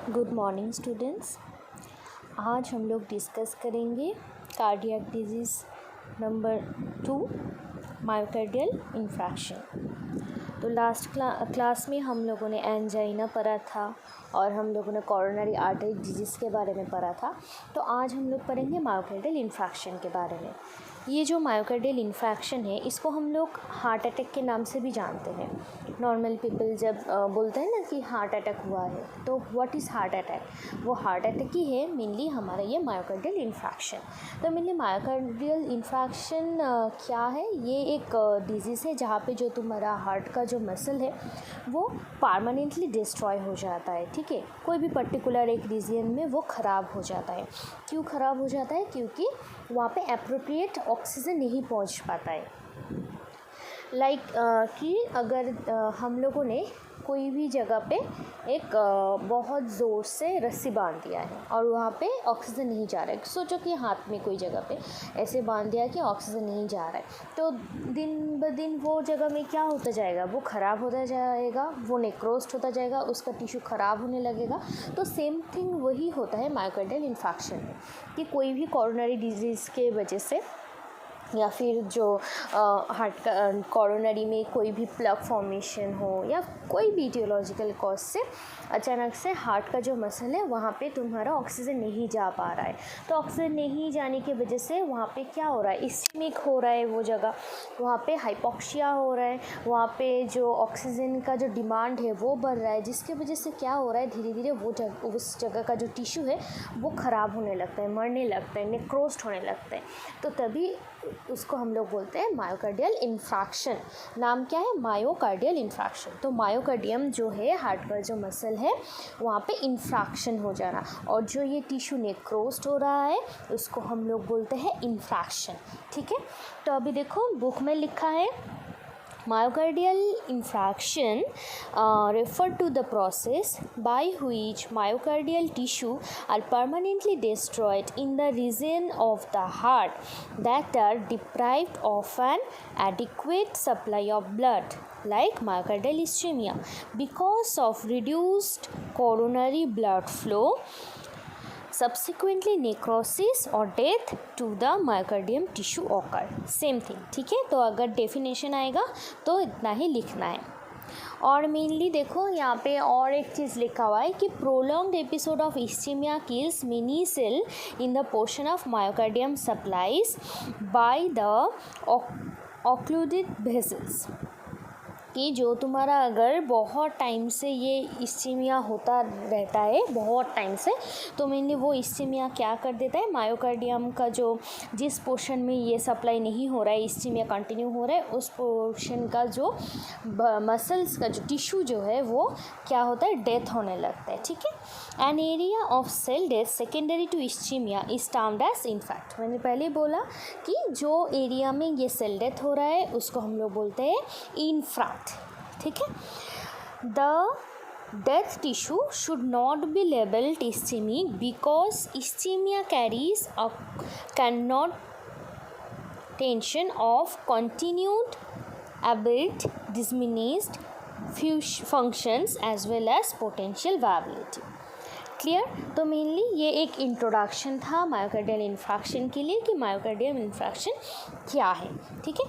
Good morning students. आज हम लोग डिस्कस करेंगे cardiac disease number 2 myocardial infarction. तो लास्ट क्लास में हम लोगों ने एंजाइना पढ़ा था और हम लोगों ने कोरोनरी आर्टरी डिजीज़ के बारे में पढ़ा था। तो आज हम लोग पढ़ेंगे मायोकार्डियल इन्फ्रैक्शन के बारे में। ये जो मायोकार्डियल इन्फ्रैक्शन है इसको हम लोग हार्ट अटैक के नाम से भी जानते हैं। नॉर्मल पीपल जब बोलते हैं ना कि हार्ट अटैक हुआ है, तो व्हाट इज़ हार्ट अटैक? वो हार्ट अटैक ही है मेनली हमारा ये मायोकार्डियल इन्फ्रैक्शन। तो मेनली मायोकार्डियल इन्फ्रैक्शन क्या है? ये एक डिजीज़ है जहाँ पे जो तुम्हारा हार्ट का जो मसल है वो परमानेंटली डिस्ट्रॉय हो जाता है। ठीक है, कोई भी पर्टिकुलर एक रीजन में वो ख़राब हो जाता है। क्यों ख़राब हो जाता है? क्योंकि वहाँ पे एप्रोप्रिएट ऑक्सीजन नहीं पहुँच पाता है। कि अगर हम लोगों ने कोई भी जगह पे एक बहुत ज़ोर से रस्सी बांध दिया है और वहाँ पे ऑक्सीजन नहीं जा रहा है। सोचो कि हाथ में कोई जगह पे ऐसे बांध दिया कि ऑक्सीजन नहीं जा रहा है, तो दिन ब दिन वो जगह में क्या होता जाएगा? वो ख़राब होता जाएगा, वो नेक्रोस्ट होता जाएगा, उसका टिश्यू ख़राब होने लगेगा। तो सेम थिंग वही होता है मायोकार्डियल इन्फेक्शन में, कि कोई भी कोरोनरी डिजीज़ के वजह से या फिर जो हार्ट का कोरोनरी में कोई भी प्लग फॉर्मेशन हो या कोई भी ईटियोलॉजिकल कॉज से अचानक से हार्ट का जो मसल है वहाँ पे तुम्हारा ऑक्सीजन नहीं जा पा रहा है। तो ऑक्सीजन नहीं जाने की वजह से वहाँ पे क्या हो रहा है? इस्केमिक हो रहा है वो जगह, वहाँ पे हाइपोक्सिया हो रहा है, वहाँ पे जो ऑक्सीजन का जो डिमांड है वो बढ़ रहा है, जिसकी वजह से क्या हो रहा है? धीरे धीरे उस जगह का जो टिश्यू है वो ख़राब होने लगता है, मरने लगता है, नेक्रोस्ट होने लगता है। तो तभी उसको हम लोग बोलते हैं मायोकार्डियल इन्फ्रैक्शन। नाम क्या है? Myocardial infarction. तो मायोकार्डियम जो है, हार्ट का जो मसल है वहाँ पे इन्फ्रैक्शन हो जाना, और जो ये टिश्यू नेक्रोस्ट हो रहा है उसको हम लोग बोलते हैं इन्फ्रैक्शन। ठीक है, तो अभी देखो बुक में लिखा है myocardial infarction refer to the process by which myocardial tissue are permanently destroyed in the region of the heart that are deprived of an adequate supply of blood, like myocardial ischemia, because of reduced coronary blood flow, subsequently necrosis or death to the myocardium tissue occur. Same thing. ठीक है, तो अगर definition आएगा तो इतना ही लिखना है। और मेनली देखो यहाँ पे और एक चीज़ लिखा हुआ है कि prolonged episode of ischemia kills many cell in the portion of myocardium supplies by the occluded vessels. कि जो तुम्हारा अगर बहुत टाइम से ये इस्चेमिया होता रहता है, बहुत टाइम से, तो मेनली वो इस्चेमिया क्या कर देता है? मायोकार्डियम का जो जिस पोर्शन में ये सप्लाई नहीं हो रहा है, इस्चेमिया कंटिन्यू हो रहा है, उस पोर्शन का जो मसल्स का जो टिश्यू जो है वो क्या होता है? डेथ होने लगता है। ठीक है, an area of cell death secondary to ischemia is termed as infarct. मैंने पहले बोला कि जो एरिया में ये सेल डेथ हो रहा है उसको हम लोग बोलते हैं इन्फ्रैक्ट। ठीक है, the death tissue should not be labelled ischemic because ischemia carries a connotation of continued albeit diminished functions as well as potential viability. Clear? तो मेनली ये एक इंट्रोडक्शन था मायोकार्डियल इन्फ्रैक्शन के लिए कि myocardial infarction क्या है। ठीक है,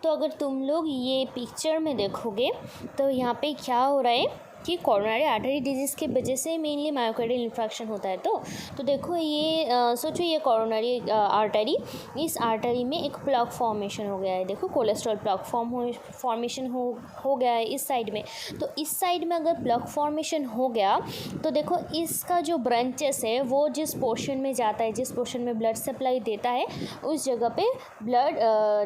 तो अगर तुम लोग ये पिक्चर में देखोगे तो यहाँ पे क्या हो रहा है कि कोरोनरी आर्टरी डिजीज़ के वजह से मेनली मायोकार्डियल इन्फ्रैक्शन होता है। तो देखो ये सोचो ये कोरोनरी आर्टरी, इस आर्टरी में एक प्लग फॉर्मेशन हो गया है। देखो कोलेस्ट्रॉल प्लग फॉर्मेशन हो गया है इस साइड में। तो इस साइड में अगर प्लग फॉर्मेशन हो गया तो देखो इसका जो ब्रांचेस है वो जिस पोर्शन में जाता है, जिस पोर्शन में ब्लड सप्लाई देता है, उस जगह पे ब्लड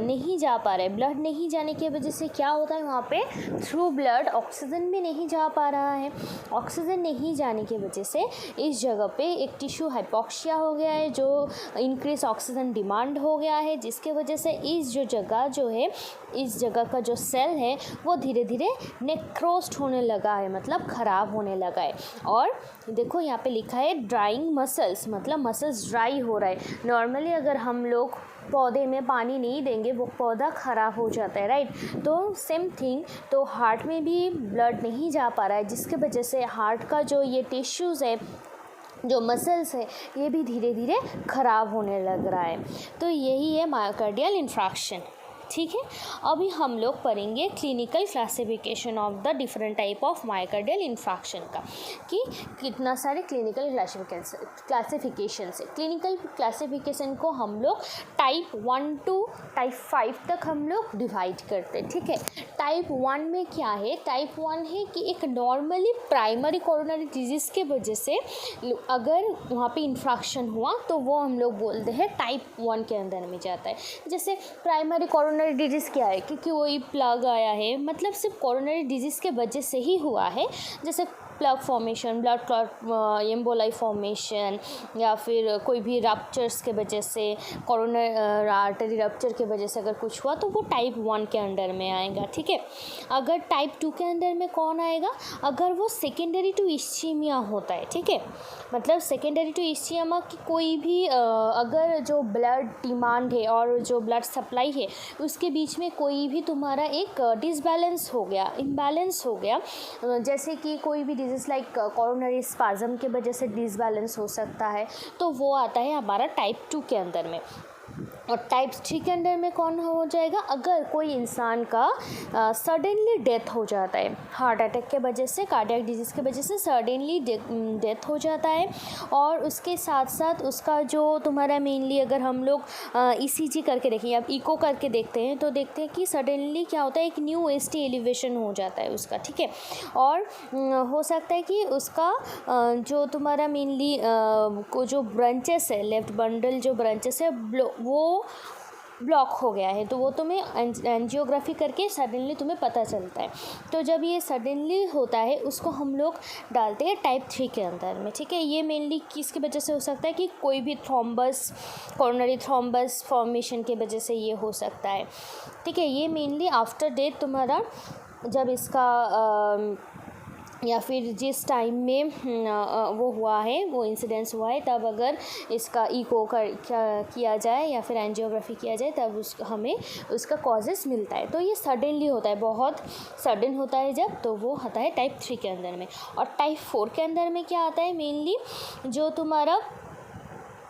नहीं जा पा रहा है। ब्लड नहीं जाने की वजह से क्या होता है? वहाँ पे थ्रू ब्लड ऑक्सीजन भी नहीं जा पा रहा है। ऑक्सीजन नहीं जाने की वजह से इस जगह पे एक टिश्यू हाइपोक्सिया हो गया है, जो इंक्रीज ऑक्सीजन डिमांड हो गया है, जिसके वजह से इस जो जगह जो है, इस जगह का जो सेल है वो धीरे धीरे नेक्रोस्ट होने लगा है, मतलब ख़राब होने लगा है। और देखो यहाँ पे लिखा है ड्राइंग मसल्स, मतलब मसल्स ड्राई हो रहा है। नॉर्मली अगर हम लोग पौधे में पानी नहीं देंगे वो पौधा ख़राब हो जाता है, राइट। तो सेम थिंग, तो हार्ट में भी ब्लड नहीं जा पा रहा है, जिसके वजह से हार्ट का जो ये टिश्यूज़ है, जो मसल्स है, ये भी धीरे धीरे ख़राब होने लग रहा है। तो यही है मायोकार्डियल इन्फ्राक्शन, ठीक है। अभी हम लोग पढ़ेंगे clinical classification of the different type of myocardial infarction का, कि कितना सारे क्लिनिकल क्लासिफिकेशन है। क्लिनिकल क्लासिफिकेशन को हम लोग टाइप 1 to टाइप 5 तक हम लोग डिवाइड करते हैं, ठीक है। टाइप 1 में क्या है? टाइप 1 है कि एक नॉर्मली प्राइमरी कोरोनरी डिजीज़ के वजह से अगर वहाँ पे इन्फ्राक्शन हुआ तो वो हम लोग बोलते हैं टाइप 1 के अंदर में जाता है। जैसे प्राइमरी कोरोनरी डिजीज़ क्या है? क्योंकि वही प्लग आया है, मतलब सिर्फ कोरोनरी डिजीज़ के वजह से ही हुआ है। जैसे plug formation, blood clot, emboli formation, या फिर कोई भी रप्चर्स के वजह से, कोरोनरी आर्टरी रप्चर के वजह से अगर कुछ हुआ तो वो टाइप 1 के अंडर में आएगा, ठीक है। अगर टाइप 2 के अंदर में कौन आएगा? अगर वो सेकेंडरी टू इस्चीमिया होता है, ठीक है। मतलब सेकेंडरी टू इस्चीमिया की कोई भी अगर जो ब्लड डिमांड है और जो ब्लड सप्लाई है उसके बीच में कोई भी तुम्हारा एक डिसबैलेंस हो गया, इम्बैलेंस हो गया, जैसे कि कोई भी डिजीज़ लाइक कोरोनरी स्पाज्म के वजह से डिसबैलेंस हो सकता है, तो वो आता है हमारा टाइप 2 के अंदर में। और टाइप 3 के अंदर में कौन हो जाएगा? अगर कोई इंसान का सडनली डेथ हो जाता है, हार्ट अटैक के वजह से, कार्डियक डिजीज़ के वजह से सडनली डेथ हो जाता है, और उसके साथ साथ उसका जो तुम्हारा मेनली अगर हम लोग ECG करके देखें, अब इको करके देखते हैं तो देखते हैं कि सडनली क्या होता है, एक न्यू ST एलिवेशन हो जाता है उसका, ठीक है। और हो सकता है कि उसका जो तुम्हारा मेनली को जो ब्रांचेस है, लेफ्ट बंडल जो ब्रांचेस है वो ब्लॉक हो गया है, तो वो तुम्हें एंजियोग्राफी करके सडनली तुम्हें पता चलता है। तो जब ये सडनली होता है उसको हम लोग डालते हैं टाइप 3 के अंदर में, ठीक है। ये मेनली किसकी वजह से हो सकता है? कि कोई भी थ्रोम्बस, कोरोनरी थ्रोम्बस फॉर्मेशन की वजह से ये हो सकता है, ठीक है। ये मेनली आफ्टर डेथ तुम्हारा जब इसका या फिर जिस टाइम में वो हुआ है, वो इंसिडेंस हुआ है, तब अगर इसका इको किया जाए या फिर एंजियोग्राफी किया जाए तब हमें उसका कॉजेस मिलता है। तो ये सडनली होता है, बहुत सडन होता है जब, तो वो आता है टाइप 3 के अंदर में। और टाइप 4 के अंदर में क्या आता है? मेनली जो तुम्हारा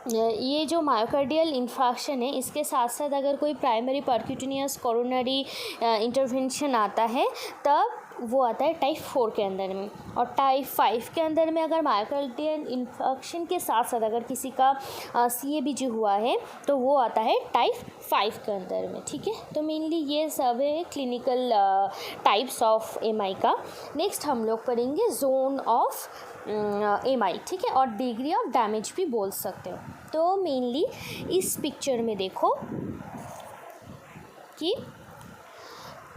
ये जो मायोकार्डियल इन्फ्राक्शन है, इसके साथ साथ अगर कोई प्राइमरी परक्यूटेनियस कोरोनरी इंटरवेंशन आता है तब वो आता है टाइप 4 के अंदर में। और टाइप 5 के अंदर में अगर मायोकार्डियल इन्फेक्शन के साथ साथ अगर किसी का CABG हुआ है तो वो आता है टाइप 5 के अंदर में, ठीक है। तो मेनली ये सब है क्लिनिकल टाइप्स ऑफ MI का। नेक्स्ट हम लोग पढ़ेंगे जोन ऑफ MI, ठीक है, और डिग्री ऑफ डैमेज भी बोल सकते हो। तो मेनली इस पिक्चर में देखो कि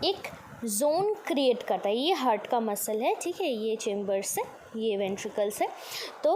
एक जोन क्रिएट करता है, ये हार्ट का मसल है, ठीक है, ये चेम्बर्स है, ये वेंट्रिकल्स है। तो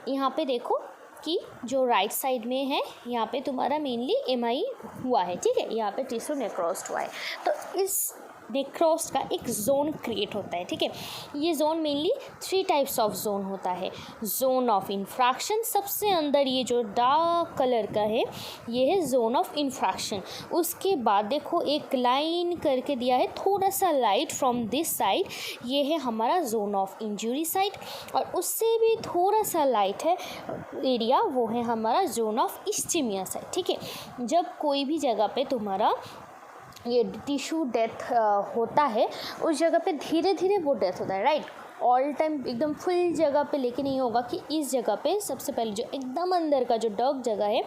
यहाँ पे देखो कि जो राइट साइड में है यहाँ पे तुम्हारा मेनली MI हुआ है, ठीक है, यहाँ पे टिश्यू नेक्रोस्ट हुआ है। तो इस नेक्रोस्ट का एक जोन क्रिएट होता है, ठीक है। ये zone mainly 3 types of zone होता है। जोन ऑफ इन्फ्रैक्शन, सबसे अंदर ये जो डार्क कलर का है ये है जोन ऑफ इन्फ्रैक्शन। उसके बाद देखो एक लाइन करके दिया है, थोड़ा सा लाइट फ्रॉम दिस साइड, ये है हमारा जोन ऑफ इंजरी साइड, और उससे भी थोड़ा सा लाइट है एरिया, वो है हमारा जोन ऑफ इस्चीमिया साइड, ठीक है। जब कोई भी जगह पे तुम्हारा ये टिश्यू डेथ होता है उस जगह पे धीरे धीरे वो डेथ होता है, राइट। ऑल टाइम एकदम फुल जगह पे लेके नहीं होगा कि इस जगह पे सबसे पहले जो एकदम अंदर का जो डार्क जगह है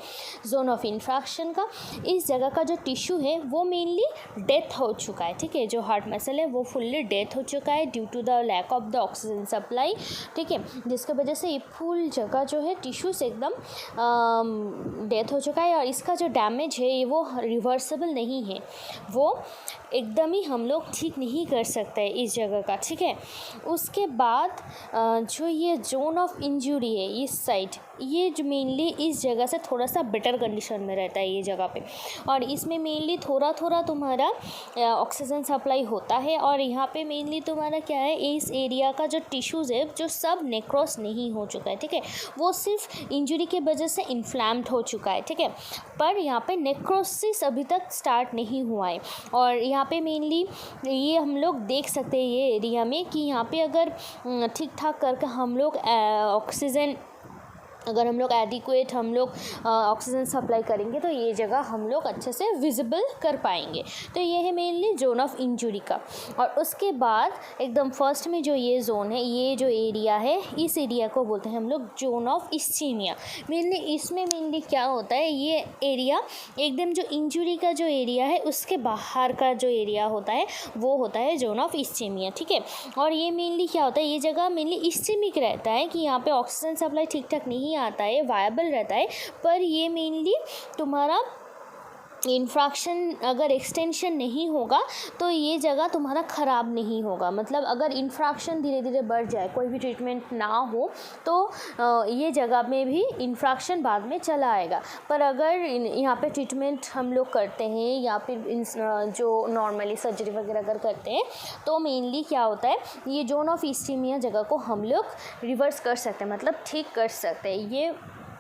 जोन ऑफ इन्फ्रैक्शन का, इस जगह का जो टिश्यू है वो मेनली डेथ हो चुका है, ठीक है। जो हार्ट मसल है वो फुल्ली डेथ हो चुका है due to the lack of the oxygen supply, ठीक है, जिसकी वजह से ये फुल जगह जो है टिश्यू से एकदम डेथ हो चुका है। और इसका जो डैमेज है ये वो रिवर्सेबल नहीं है, वो एकदम ही हम लोग ठीक नहीं कर सकते इस जगह का, ठीक है। उसके उसके बाद जो ये जोन ऑफ इंजरी है इस साइड, ये जो मेनली इस जगह से थोड़ा सा बेटर कंडीशन में रहता है ये जगह पे, और इसमें मेनली थोड़ा थोड़ा तुम्हारा ऑक्सीजन सप्लाई होता है। और यहाँ पे मेनली तुम्हारा क्या है, इस एरिया का जो टिश्यूज़ है जो सब नेक्रोस नहीं हो चुका है, ठीक है, वो सिर्फ इंजरी के वजह से इन्फ्लैम्ड हो चुका है, ठीक है, पर यहाँ पे नेक्रोसिस अभी तक स्टार्ट नहीं हुआ है। और यहाँ पे मेनली ये हम लोग देख सकते हैं ये एरिया में कि यहाँ पे अगर ठीक ठाक करके हम लोग ऑक्सीजन, अगर हम लोग एडिक्वेट हम लोग ऑक्सीजन सप्लाई करेंगे तो ये जगह हम लोग अच्छे से विजिबल कर पाएंगे। तो ये है मेनली जोन ऑफ इंजरी का। और उसके बाद एकदम फर्स्ट में जो ये जोन है, ये जो एरिया है, इस एरिया को बोलते हैं हम लोग जोन ऑफ इस्चीमिया। मेनली इसमें मेनली क्या होता है, ये एरिया एकदम जो इंजरी का जो एरिया है उसके बाहर का जो एरिया होता है वो होता है जोन ऑफ इस्चीमिया, ठीक है। और ये मेनली क्या होता है, ये जगह मेनली इस्चीमिक रहता है कि यहाँ पे ऑक्सीजन सप्लाई ठीक ठाक नहीं आता है, वायबल रहता है, पर ये मेनली तुम्हारा इन्फ्रैक्शन अगर एक्सटेंशन नहीं होगा तो ये जगह तुम्हारा ख़राब नहीं होगा। मतलब अगर इन्फ्रैक्शन धीरे धीरे बढ़ जाए, कोई भी ट्रीटमेंट ना हो, तो ये जगह में भी इन्फ्रैक्शन बाद में चला आएगा। पर अगर यहाँ पे ट्रीटमेंट हम लोग करते हैं या फिर जो नॉर्मली सर्जरी वगैरह अगर करते हैं तो मेनली क्या होता है, ये जोन ऑफ इस्चीमिया जगह को हम लोग रिवर्स कर सकते हैं, मतलब ठीक कर सकते हैं। ये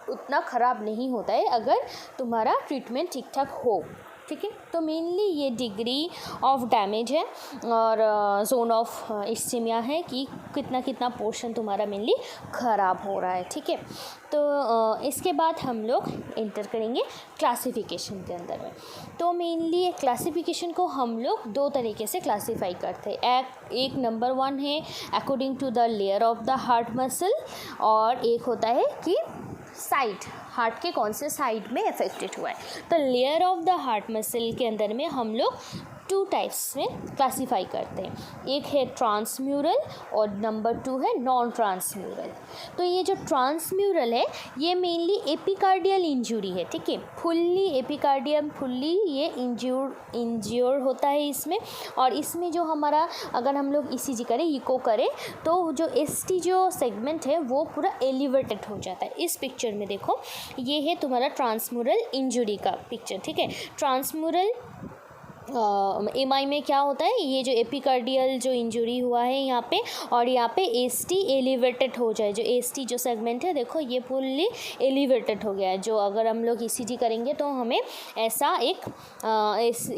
उतना ख़राब नहीं होता है अगर तुम्हारा ट्रीटमेंट ठीक ठाक हो, ठीक है। तो मेनली ये डिग्री ऑफ डैमेज है और जोन ऑफ इस्चीमिया है कि कितना कितना पोर्शन तुम्हारा मेनली ख़राब हो रहा है, ठीक है। तो इसके बाद हम लोग एंटर करेंगे क्लासिफिकेशन के अंदर में। तो मेनली क्लासिफिकेशन को हम लोग दो तरीके से क्लासीफाई करते हैं। एक नंबर 1 है according to the layer of the heart muscle, और एक होता है कि साइड, हार्ट के कौन से साइड में अफेक्टेड हुआ है। तो layer of the heart muscle के अंदर में हम लोग 2 टाइप्स में क्लासीफाई करते हैं। एक है ट्रांसम्यूरल और नंबर 2 है नॉन ट्रांसम्यूरल। तो ये जो ट्रांसम्यूरल है ये मेनली एपिकार्डियल इंजरी है, ठीक है। फुल्ली एपिकार्डियम फुल्ली ये इंज्योर होता है इसमें। और इसमें जो हमारा अगर हम लोग ईसीजी करें, इको करें, तो जो एसटी जो सेगमेंट है वो पूरा एलिवेटेड हो जाता है। इस पिक्चर में देखो, ये है तुम्हारा ट्रांसम्यूरल इंजरी का पिक्चर, ठीक है। ट्रांसम्यूरल एमआई में क्या होता है, ये जो एपिकार्डियल जो इंजरी हुआ है यहाँ पे, और यहाँ पे एसटी एलिवेटेड हो जाए, जो एसटी जो सेगमेंट है देखो ये फुल्ली एलिवेटेड हो गया है। जो अगर हम लोग ईसीजी करेंगे तो हमें ऐसा एक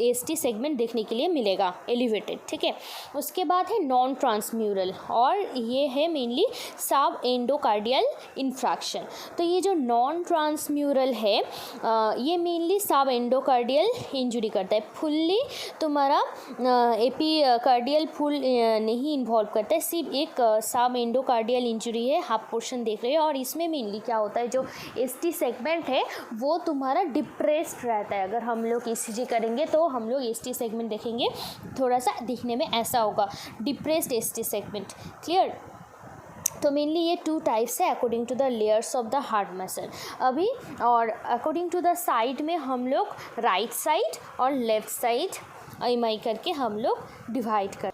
एसटी सेगमेंट देखने के लिए मिलेगा एलिवेटेड, ठीक है। उसके बाद है नॉन ट्रांसम्यूरल, और ये है मेनली सब एंडोकार्डियल इन्फ्रैक्शन। तो ये जो नॉन ट्रांसम्यूरल है ये मेनली सब एंडोकार्डियल इंजरी करता है। फुल्ली तुम्हारा एपिकार्डियल फुल नहीं इन्वॉल्व करता है, सिर्फ एक सब एंडोकार्डियल इंजरी है, हाफ पोर्शन देख रहे हो। और इसमें मेनली क्या होता है, जो एसटी सेगमेंट है वो तुम्हारा डिप्रेस्ड रहता है। अगर हम लोग ईसीजी करेंगे तो हम लोग एसटी सेगमेंट देखेंगे, थोड़ा सा दिखने में ऐसा होगा, डिप्रेस्ड एसटी सेगमेंट, क्लियर। तो मेनली ये 2 टाइप्स है according to the layers of the heart muscle अभी। और अकॉर्डिंग टू द साइड में हम लोग राइट साइड और लेफ़्ट साइड एमआई करके हम लोग डिवाइड कर।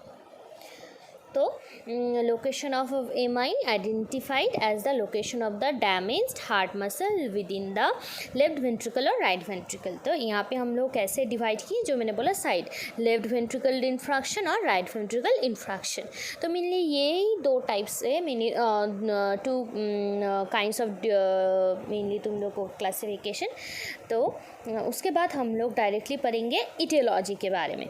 तो location of MI identified as the location of the damaged heart muscle with in the left ventricle और राइट वेंट्रिकल। तो यहाँ पे हम लोग कैसे डिवाइड किए, जो मैंने बोला साइड, लेफ्ट वेंट्रिकल इन्फ्रैक्शन और राइट वेंट्रिकल इन्फ्रैक्शन। तो मेनली ये 2 टाइप्स है, मेनली 2 काइंड्स ऑफ मेनली तुम लोग को क्लासिफिकेशन। तो उसके बाद हम लोग डायरेक्टली पढ़ेंगे इटियोलॉजी के बारे में।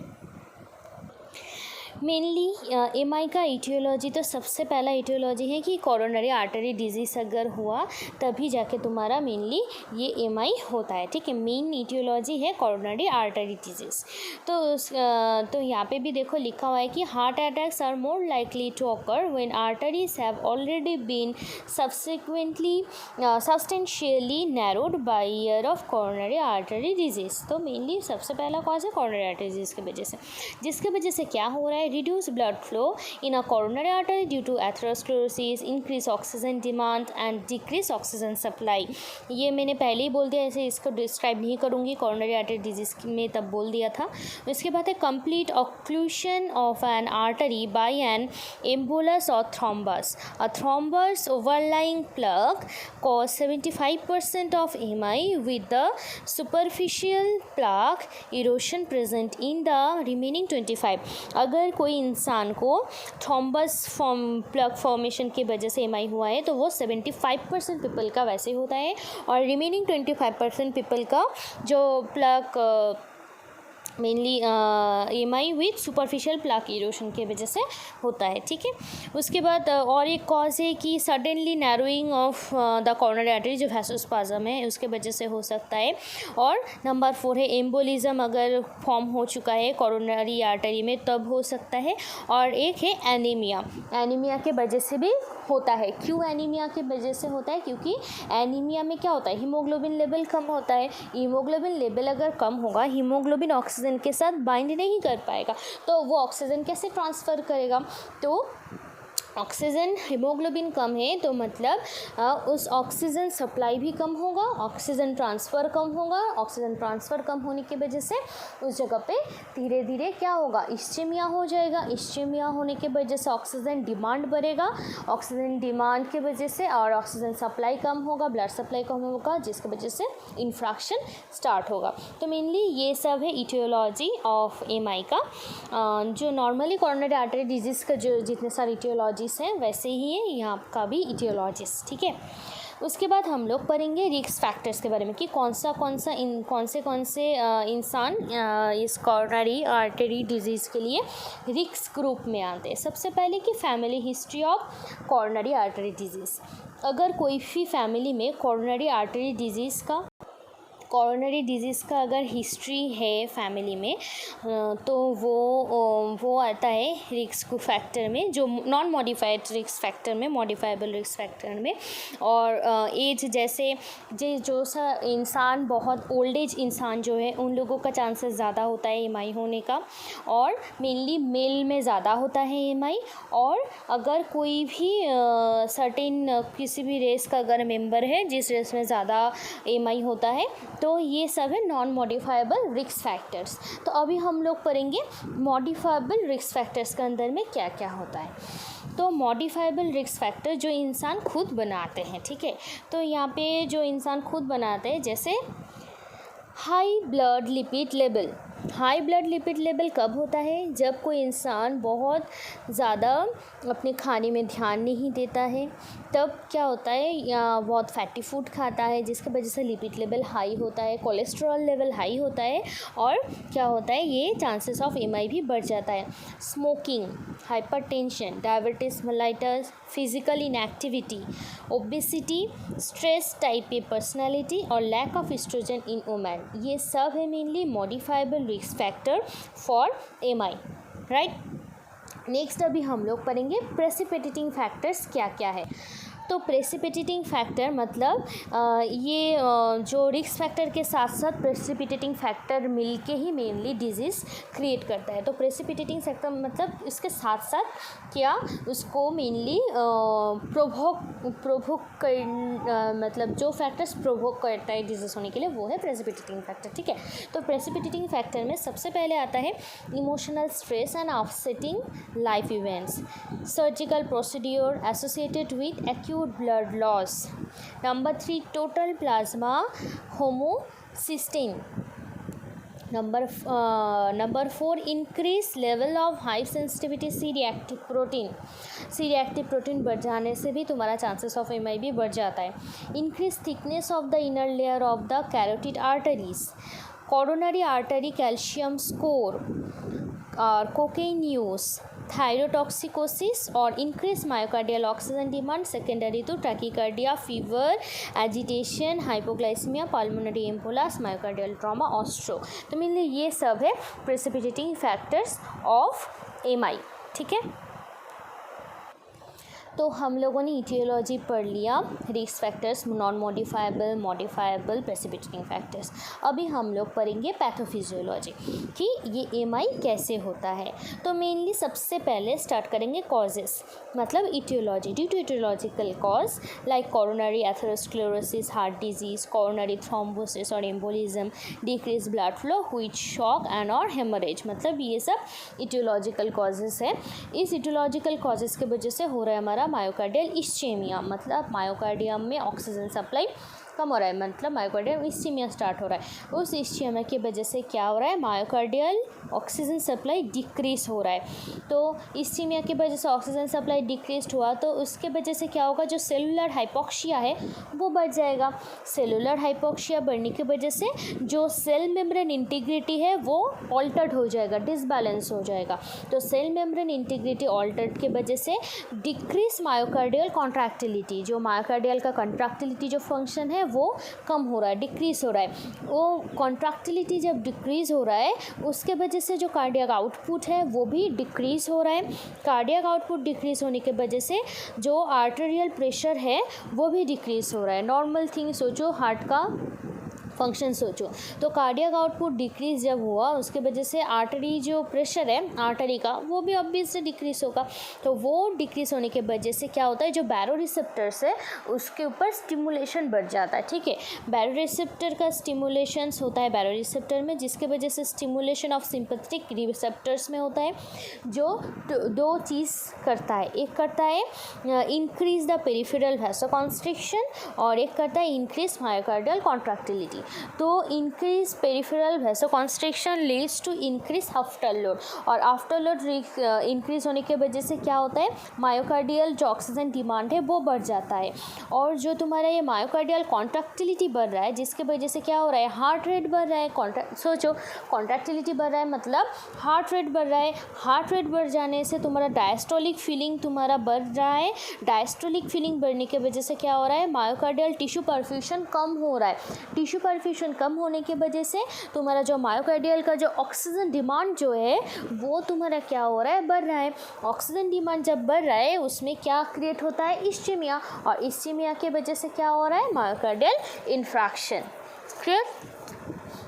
मेनली एमआई का इटियोलॉजी, तो सबसे पहला इटियोलॉजी है कि कोरोनरी आर्टरी डिजीज़ अगर हुआ तभी जाके तुम्हारा मेनली ये एमआई होता है, ठीक है। मेन इटियोलॉजी है कोरोनरी आर्टरी डिजीज़। तो यहाँ पे भी देखो लिखा हुआ है कि heart attacks are more likely to occur when arteries have already been substantially narrowed by year of coronary artery disease. तो मेनली सबसे पहला कॉज है कोरोनरी आर्टरी डिजीज़ की वजह से, जिसकी वजह से क्या हो रहा है, reduce blood flow in a coronary artery due to atherosclerosis, increase oxygen demand and decrease oxygen supply। ये मैंने पहले ही बोल दिया, ऐसे इसको डिस्क्राइब नहीं करूँगी, coronary artery disease में तब बोल दिया था। उसके बाद है complete occlusion of an artery by an embolus or thrombus। A thrombus overlying plaque cause 75% of MI with the superficial plaque erosion present in the remaining 25। अगर कोई इंसान को थ्रोम्बस प्लग फॉर्मेशन की वजह से एमआई हुआ है तो वो 75% पीपल का वैसे होता है, और रिमेनिंग 25% पीपल का जो plug mainly MI with superficial plaque erosion की वजह से होता है। ठीक है, उसके बाद और एक कॉज है कि suddenly narrowing of the coronary artery, जो वैसोस्पाज्म है उसके वजह से हो सकता है। और नंबर 4 है एम्बोलिज्म, अगर फॉर्म हो चुका है कॉर्नरी आर्टरी में तब हो सकता है। और एक है एनीमिया, एनीमिया के वजह से भी होता है। क्यों एनीमिया के वजह से होता है? क्योंकि एनीमिया में क्या होता है, हीमोग्लोबिन लेवल कम होता है। हीमोग्लोबिन लेवल अगर कम होगा, हीमोग्लोबिन ऑक्सीजन के साथ बाइंड नहीं कर पाएगा, तो वो ऑक्सीजन कैसे ट्रांसफ़र करेगा? तो ऑक्सीजन हीमोग्लोबिन कम है तो मतलब उस ऑक्सीजन सप्लाई भी कम होगा, ऑक्सीजन ट्रांसफ़र कम होगा। ऑक्सीजन ट्रांसफ़र कम होने की वजह से उस जगह पे धीरे धीरे क्या होगा, इस्चेमिया हो जाएगा। इस्चेमिया होने की वजह से ऑक्सीजन डिमांड बढ़ेगा, ऑक्सीजन डिमांड की वजह से और ऑक्सीजन सप्लाई कम होगा, ब्लड सप्लाई कम होगा, जिसकी वजह से इन्फ्रैक्शन स्टार्ट होगा। तो मेनली ये सब है इटियोलॉजी ऑफ एमआई का। जो नॉर्मली कॉर्नरी आर्टरी डिजीज़ का जो जितने सारे इटियोलॉजी हैं वैसे ही है यहाँ का भी इटियोलॉजिस्ट। ठीक है, उसके बाद हम लोग पढ़ेंगे रिस्क फैक्टर्स के बारे में कि कौन से इंसान इस कॉर्नरी आर्टरी डिजीज़ के लिए रिस्क ग्रुप में आते हैं। सबसे पहले कि family history of coronary artery disease. अगर कोई भी फैमिली में कॉर्नरी आर्टरी डिजीज़ का अगर हिस्ट्री है फैमिली में तो वो आता है रिस्क फैक्टर में, जो नॉन मॉडिफाइड रिस्क फैक्टर में, मॉडिफाइबल रिस्क फैक्टर में। और एज जैसे जो सा इंसान बहुत ओल्ड एज इंसान जो है उन लोगों का चांसेस ज़्यादा होता है एमआई होने का, और मेनली मेल में ज़्यादा होता है एमआई। और अगर कोई भी सर्टेन किसी भी रेस का अगर मेंबर है जिस रेस में ज़्यादा एमआई होता है तो ये सब है नॉन मॉडिफाइबल रिस्क फैक्टर्स। तो अभी हम लोग पढ़ेंगे मॉडिफाइबल रिस्क फैक्टर्स के अंदर में क्या क्या होता है। तो मॉडिफाइबल रिस्क फैक्टर जो इंसान खुद बनाते हैं, ठीक है, तो यहाँ पे जो इंसान खुद बनाते हैं जैसे high blood lipid level. High blood lipid level कब होता है? जब कोई इंसान बहुत ज़्यादा अपने खाने में ध्यान नहीं देता है, तब क्या होता है, या बहुत फैटी फूड खाता है जिसकी वजह से लिपिड लेवल हाई होता है, कोलेस्ट्रॉल लेवल हाई होता है, और क्या होता है, ये चांसेस ऑफ एमआई भी बढ़ जाता है। Smoking, hypertension, diabetes mellitus, physical inactivity, obesity, stress type A personality और lack of oestrogen in women, ये सब है mainly modifiable risk factor for MI, right. Next अभी हम लोग पढ़ेंगे प्रेसिपिटेटिंग फैक्टर्स क्या क्या है। तो प्रेसिपिटेटिंग फैक्टर मतलब ये जो रिस्क फैक्टर के साथ साथ प्रेसिपिटेटिंग फैक्टर मिलके ही मेनली डिजीज़ क्रिएट करता है। तो प्रेसिपिटेटिंग फैक्टर मतलब इसके साथ साथ क्या उसको मेनली प्रोवोक मतलब जो फैक्टर्स प्रोवोक करता है डिजीज़ होने के लिए वो है प्रेसिपिटेटिंग फैक्टर। ठीक है, तो प्रेसिपिटेटिंग फैक्टर में सबसे पहले आता है emotional stress and upsetting life events, surgical procedure associated with acute blood loss. Number 3, total plasma homocysteine. Number 4, increased level of high sensitivity C-reactive protein. C-reactive protein बढ़ जाने से भी तुम्हारा chances of MI भी बढ़ जाता है. Increased thickness of the inner layer of the carotid arteries. Coronary artery calcium score और cocaine use, thyrotoxicosis और increased myocardial oxygen demand secondary to tachycardia, fever, agitation, hypoglycemia, pulmonary embolus, myocardial trauma और stroke। तो mainly ये सब है precipitating factors of MI। ठीक है, तो हम लोगों ने ईटियोलॉजी पढ़ लिया, risk factors, non modifiable, modifiable, precipitating factors. अभी हम लोग पढ़ेंगे पैथोफिजियोलॉजी कि ये एमआई कैसे होता है। तो मेनली सबसे पहले स्टार्ट करेंगे कॉजेस, मतलब aetiology. Due to aetiological cause like coronary atherosclerosis, heart disease, coronary thrombosis और embolism, decrease blood flow, which shock and और हेमरेज, मतलब ये सब ईटियोलॉजिकल कॉजेस है। इस ईटियोलॉजिकल कॉजेस की वजह से हो रहा है हमारा मायोकार्डियल इस्चेमिया, मतलब मायोकार्डियम में ऑक्सीजन सप्लाई कम हो रहा है, मतलब मायोकार्डियम इस्चेमिया स्टार्ट हो रहा है। उस इस्चेमिया की वजह से क्या हो रहा है, मायोकार्डियल ऑक्सीजन सप्लाई डिक्रीज हो रहा है। तो इस्चेमिया की वजह से ऑक्सीजन सप्लाई डिक्रीज हुआ तो उसके वजह से क्या होगा, जो सेलुलर हाइपोक्सिया है वो बढ़ जाएगा। सेलुलर हाइपोक्सिया बढ़ने की वजह से जो सेल मेम्ब्रेन इंटीग्रिटी है वो ऑल्टर्ड हो जाएगा, डिसबैलेंस हो जाएगा। तो सेल मेम्ब्रेन इंटीग्रिटी ऑल्टर्ड की वजह से डिक्रीज मायोकार्डियल कॉन्ट्रैक्टिलिटी, जो मायोकार्डियल का कॉन्ट्रैक्टिलिटी जो फंक्शन है वो कम हो रहा है, डिक्रीज हो रहा है। वो कॉन्ट्रैक्टिलिटी जब डिक्रीज हो रहा है उसके वजह से जो कार्डियक आउटपुट है वो भी डिक्रीज हो रहा है। कार्डियक आउटपुट डिक्रीज होने की वजह से जो आर्टेरियल प्रेशर है वो भी डिक्रीज हो रहा है। नॉर्मल थिंग सोचो, हार्ट का फंक्शन सोचो, तो कार्डियक आउटपुट डिक्रीज जब हुआ उसके वजह से आर्टरी जो प्रेशर है आर्टरी का वो भी ऑब्वियसली डिक्रीज होगा। तो वो डिक्रीज होने के वजह से क्या होता है, जो बैरो रिसेप्टर्स है उसके ऊपर स्टिमुलेशन बढ़ जाता है। ठीक है, बैरो रिसेप्टर का स्टिमुलेशन होता है बैरो रिसेप्टर में, जिसके वजह से स्टिमुलेशन ऑफ सिंपैथेटिक रिसेप्टर्स में होता है, जो दो चीज़ करता है। एक करता है इंक्रीज द पेरिफेरल वैसोकॉन्स्ट्रिक्शन और एक करता है इंक्रीज मायोकार्डियल कॉन्ट्रैक्टिलिटी। तो increase peripheral vasoconstriction leads to increase after load, और आफ्टर लोड इंक्रीज होने की वजह से क्या होता है, मायोकार्डियल जो ऑक्सीजन डिमांड है वो बढ़ जाता है। और जो तुम्हारा ये मायोकार्डियल कॉन्ट्रैक्टिलिटी बढ़ रहा है जिसके वजह से क्या हो रहा है, हार्ट रेट बढ़ रहा है। सोचो, कॉन्ट्रैक्टिलिटी बढ़ रहा है मतलब हार्ट रेट बढ़ रहा है। हार्ट रेट बढ़ जाने से तुम्हारा डायस्टोलिक फीलिंग तुम्हारा बढ़ रहा है। डायस्टोलिक फीलिंग बढ़ने की वजह से क्या हो रहा है, मायोकार्डियल टिश्यू परफ्यूजन कम हो रहा है। टिश्यू परफ्यूजन कम होने की वजह से तुम्हारा जो मायोकार्डियल का जो ऑक्सीजन डिमांड जो है वो तुम्हारा क्या हो रहा है, बढ़ रहा है। ऑक्सीजन डिमांड जब बढ़ रहा है उसमें क्या क्रिएट होता है, इस्चेमिया, और इस्चेमिया की वजह से क्या हो रहा है, मायोकार्डियल इन्फ्रैक्शन। क्लियर?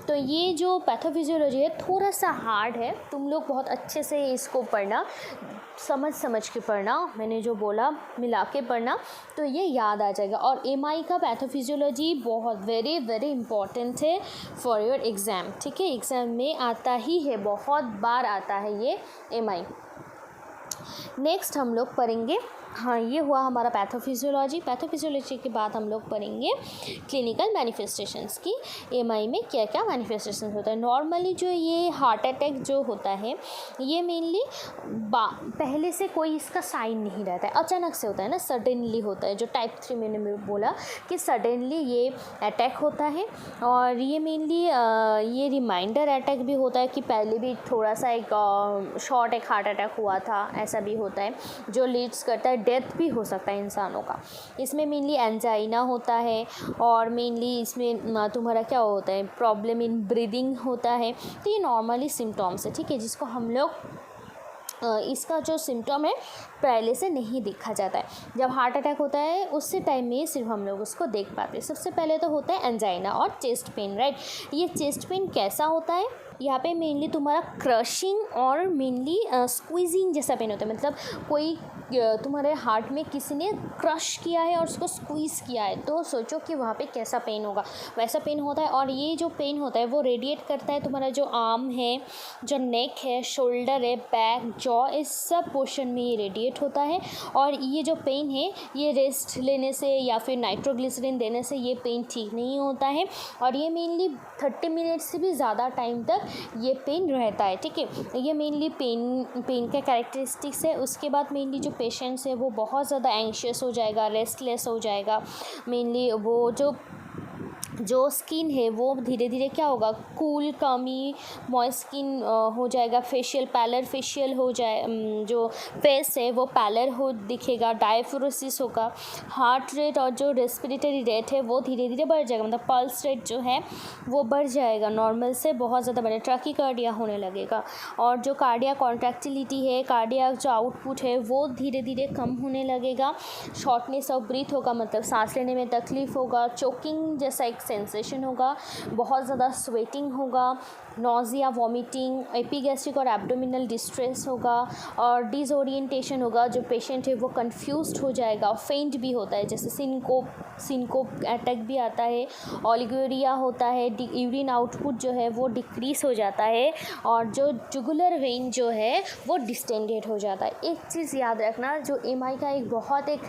तो ये जो पैथोफिजियोलॉजी है थोड़ा सा हार्ड है, तुम लोग बहुत अच्छे से इसको पढ़ना, समझ के पढ़ना, मैंने जो बोला मिला के पढ़ना तो ये याद आ जाएगा। और एमआई का पैथोफिजियोलॉजी बहुत वेरी वेरी इंपॉर्टेंट है फॉर योर एग्ज़ाम। ठीक है, एग्ज़ाम में आता ही है, बहुत बार आता है ये एमआई। नेक्स्ट हम लोग पढ़ेंगे, हाँ ये हुआ हमारा पैथोफिजियोलॉजी। पैथोफिजियोलॉजी के बाद हम लोग पढ़ेंगे क्लिनिकल मैनिफेस्टेशंस की, एमआई में क्या क्या मैनिफेस्टेशंस होता है। नॉर्मली जो ये हार्ट अटैक जो होता है ये मेनली पहले से कोई इसका साइन नहीं रहता है, अचानक से होता है ना, सडनली होता है। जो टाइप 3 मैंने बोला कि सडनली ये अटैक होता है, और ये मेनली ये रिमाइंडर अटैक भी होता है कि पहले भी थोड़ा सा एक शॉर्ट एक हार्ट अटैक हुआ था, ऐसा भी होता है जो लीड्स करता है, डेथ भी हो सकता है इंसानों का। इसमें मेनली एंजाइना होता है, और मेनली इसमें तुम्हारा क्या होता है, प्रॉब्लम इन ब्रीदिंग होता है। तो ये नॉर्मली सिम्टम्स है, ठीक है, जिसको हम लोग इसका जो सिम्टम है पहले से नहीं देखा जाता है। जब हार्ट अटैक होता है उससे टाइम में सिर्फ हम लोग उसको देख पाते हैं। सबसे पहले तो होता है एंजाइना और चेस्ट पेन, राइट। ये चेस्ट पेन कैसा होता है, यहाँ पे मेनली तुम्हारा क्रशिंग और मेनली स्क्वीजिंग जैसा पेन होता है, मतलब कोई तुम्हारे हार्ट में किसी ने क्रश किया है और उसको स्क्वीज़ किया है, तो सोचो कि वहाँ पे कैसा पेन होगा, वैसा पेन होता है। और ये जो पेन होता है वो रेडिएट करता है तुम्हारा जो आर्म है, जो नेक है, शोल्डर है, बैक, जॉ, इस सब पोर्शन में ये रेडिएट होता है। और ये जो पेन है ये रेस्ट लेने से या फिर नाइट्रोग्लिसरीन देने से ये पेन ठीक नहीं होता है, और ये मेनली 30 मिनट से भी ज़्यादा टाइम तक ये पेन रहता है। ठीक है, ये मेनली पेन का कैरेक्टरिस्टिक्स है। उसके बाद मेनली जो पेशेंट्स है वो बहुत ज़्यादा एंशियस हो जाएगा, रेस्टलेस हो जाएगा। मेनली वो जो जो स्किन है वो धीरे धीरे क्या होगा, कूल कमी मॉइस्ट स्किन हो जाएगा, फेशियल पैलर फेशियल हो जाए, जो फेस है वो पैलर हो दिखेगा, डायफ्लोरोसिस होगा, हार्ट रेट और जो रेस्पिरेटरी रेट है वो धीरे धीरे बढ़ जाएगा, मतलब पल्स रेट जो है वो बढ़ जाएगा, नॉर्मल से बहुत ज़्यादा बढ़े, ट्रैकीकार्डिया होने लगेगा, और जो कार्डिया कॉन्ट्रैक्टिलिटी है, कार्डिया जो आउटपुट है वो धीरे धीरे कम होने लगेगा, शॉर्टनेस ऑफ ब्रीथ होगा, मतलब सांस लेने में तकलीफ होगा, चोकिंग जैसा एक सेंसेशन होगा, बहुत ज़्यादा स्वेटिंग होगा, नोज़िया वॉमिटिंग, एपिगैस्ट्रिक और एब्डोमिनल डिस्ट्रेस होगा, और डिसओरिएंटेशन होगा, जो पेशेंट है वो कंफ्यूज्ड हो जाएगा, फेंट भी होता है, जैसे सिनकोप अटैक भी आता है, ओलिगोरिया होता है, यूरिन आउटपुट जो है वो डिक्रीज हो जाता है, और जो जुगुलर वेन जो है वो डिस्टेंडेड हो जाता है। एक चीज़ याद रखना, जो एमआई का एक बहुत एक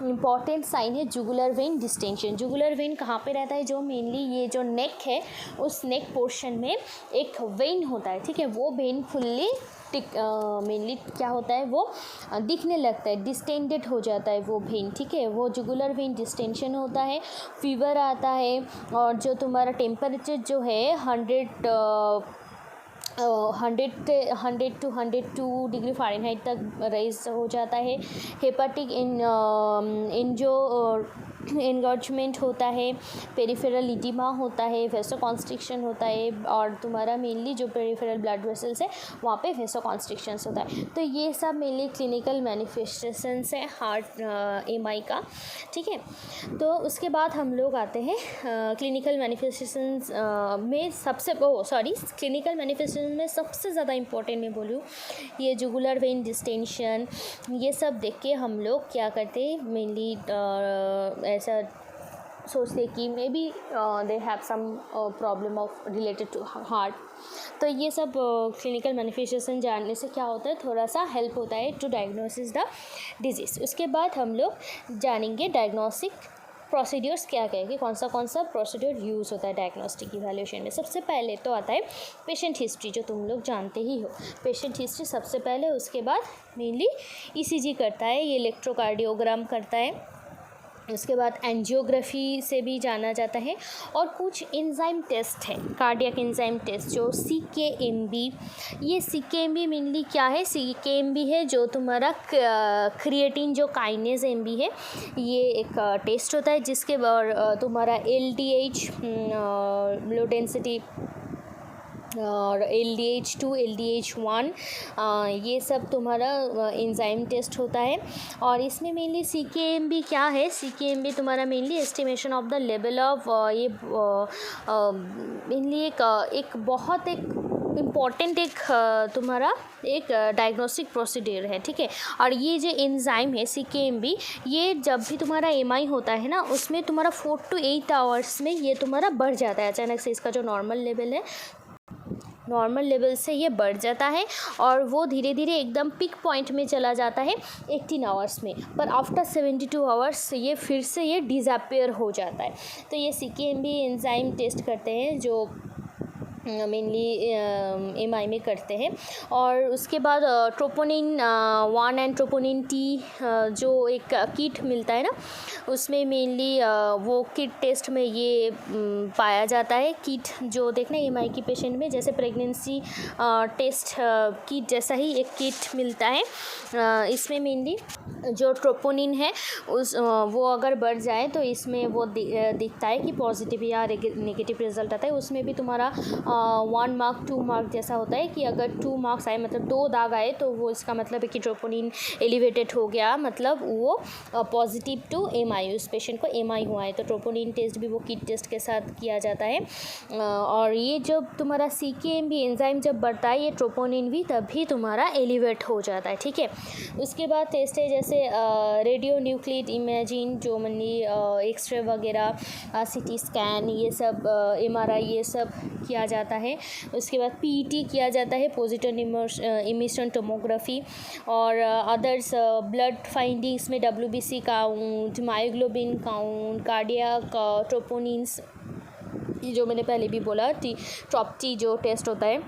इम्पॉर्टेंट साइन है jugular vein distension. Jugular vein कहाँ पे रहता है, जो मेनली ये जो नेक है उस नेक पोर्शन में एक वेन होता है, ठीक है, वो वेन फुल्ली मेनली क्या होता है वो दिखने लगता है, डिस्टेंडेड हो जाता है वो वेन, ठीक है, वो जुगुलर वेन डिस्टेंशन होता है, फीवर आता है, और जो तुम्हारा टेम्परेचर जो है 100 to 102 डिग्री फ़ारेनहाइट तक रेज हो जाता है, हेपेटिक इन जो एनगर्जमेंट होता है, पेरिफेरल इडिमा होता है, वेसोकॉन्स्ट्रिक्शन होता है, और तुम्हारा मेनली जो पेरिफेरल ब्लड वेसल्स है वहाँ पे वेसोकॉन्स्ट्रिक्शंस होता है। तो ये सब मेनली क्लिनिकल मैनिफेस्टेशंस है हार्ट एमआई का, ठीक है। तो उसके बाद हम लोग आते हैं क्लिनिकल मैनिफेस्टेशंस में क्लिनिकल मैनिफेस्टेशन में सबसे ज़्यादा इम्पोर्टेंट मैं बोलूँ ये जुगुलर वेन डिस्टेंशन, ये सब देख के हम लोग क्या करते हैं, मेनली ऐसा सोचते कि may be they have some problem of related to heart. तो ये सब क्लिनिकल मैनिफेस्टेशन जानने से क्या होता है, थोड़ा सा हेल्प होता है टू डायग्नोसिस द डिजीज़। उसके बाद हम लोग जानेंगे डायग्नोस्टिक प्रोसीड्यूर्स क्या क्या है, कि कौन सा प्रोसीड्यूर यूज़ होता है डायग्नोस्टिक इवैल्यूएशन में। सबसे पहले तो आता है पेशेंट हिस्ट्री, जो तुम लोग जानते ही हो, पेशेंट हिस्ट्री सबसे पहले, उसके बाद मेनली ईसीजी करता है, ये इलेक्ट्रोकार्डियोग्राम करता है, उसके बाद एंजियोग्राफी से भी जाना जाता है, और कुछ एंजाइम टेस्ट है, कार्डियक एंजाइम टेस्ट जो CKMB, ये CKMB मेनली क्या है, CKMB है जो तुम्हारा क्रिएटिन जो काइनेज MB है, ये एक टेस्ट होता है जिसके बाद तुम्हारा LDH लो डेंसिटी और LDH2 LDH1 ये सब तुम्हारा एंजाइम टेस्ट होता है। और इसमें मेनली CKMB क्या है, CKMB तुम्हारा mainly estimation of the level of ये मेनली एक बहुत एक इम्पॉर्टेंट एक तुम्हारा एक डायग्नोस्टिक प्रोसीड्यूर है, ठीक है। और ये जो एंजाइम है CKMB, ये जब भी तुम्हारा एमआई होता है ना, उसमें तुम्हारा 4 to 8 आवर्स में ये तुम्हारा बढ़ जाता है अचानक से, इसका जो नॉर्मल लेवल है, नॉर्मल लेवल से ये बढ़ जाता है, और वो धीरे धीरे एकदम पिक पॉइंट में चला जाता है 18 आवर्स में, पर आफ्टर 72 आवर्स ये फिर से ये डिसअपियर हो जाता है। तो ये CKMB एंजाइम टेस्ट करते हैं जो मेनली एमआई में करते हैं। और उसके बाद ट्रोपोनिन 1 एंड ट्रोपोनिन T जो एक किट मिलता है ना, उसमें मेनली वो किट टेस्ट में ये पाया जाता है। किट जो देखना एमआई की पेशेंट में जैसे प्रेगनेंसी टेस्ट किट जैसा ही एक किट मिलता है, इसमें मेनली जो ट्रोपोनिन है उस वो अगर बढ़ जाए तो इसमें वो दिखता है कि पॉजिटिव या नेगेटिव रिजल्ट आता है। उसमें भी तुम्हारा 1 मार्क 2 मार्क जैसा होता है कि अगर 2 मार्क्स आए मतलब 2 दाग आए तो वो इसका मतलब है कि ट्रोपोनिन एलिवेटेड हो गया, मतलब वो पॉजिटिव टू एमआई, उस पेशेंट को एमआई हुआ है। तो ट्रोपोनिन टेस्ट भी वो किट टेस्ट के साथ किया जाता है। और ये जब तुम्हारा CKMB एंजाइम जब बढ़ता है, ये ट्रोपोनिन भी तभी तुम्हारा एलिवेट हो जाता है, ठीक है। उसके बाद टेस्ट है जैसे रेडियो न्यूक्लिड इमेजिंग जो मनी एक्सरे वगैरह, CT स्कैन, ये सब MRI ये सब किया जाता है। उसके बाद PET किया जाता है, पोजिट्रॉन इमिशन टोमोग्राफी, और अदर्स ब्लड फाइंडिंग्स में WBC count, myoglobin count, cardiac troponins, जो मैंने पहले भी बोला TROP-T जो टेस्ट होता है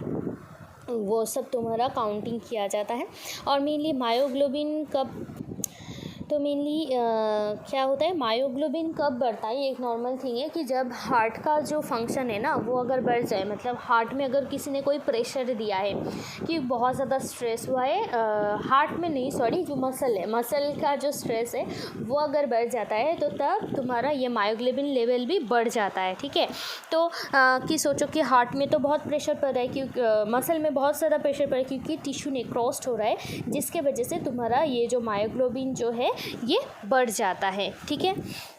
वो सब तुम्हारा काउंटिंग किया जाता है। और मेनली मायोग्लोबिन कब, तो मेनली क्या होता है, मायोग्लोबिन कब बढ़ता है, ये एक नॉर्मल थिंग है कि जब हार्ट का जो फंक्शन है ना वो अगर बढ़ जाए, मतलब हार्ट में अगर किसी ने कोई प्रेशर दिया है कि बहुत ज़्यादा स्ट्रेस हुआ है, हार्ट में नहीं सॉरी, जो मसल है, मसल का जो स्ट्रेस है वो अगर बढ़ जाता है तो तब तुम्हारा ये मायोग्लोबिन लेवल भी बढ़ जाता है। ठीक है, तो कि सोचो कि हार्ट में तो बहुत प्रेशर पड़ रहा है, क्योंकि मसल में बहुत ज़्यादा प्रेशर पड़ रहा है क्योंकि टिश्यू नेक्रोस्ड हो रहा है, जिसके वजह से तुम्हारा ये जो मायोग्लोबिन जो है ये बढ़ जाता है। ठीक है,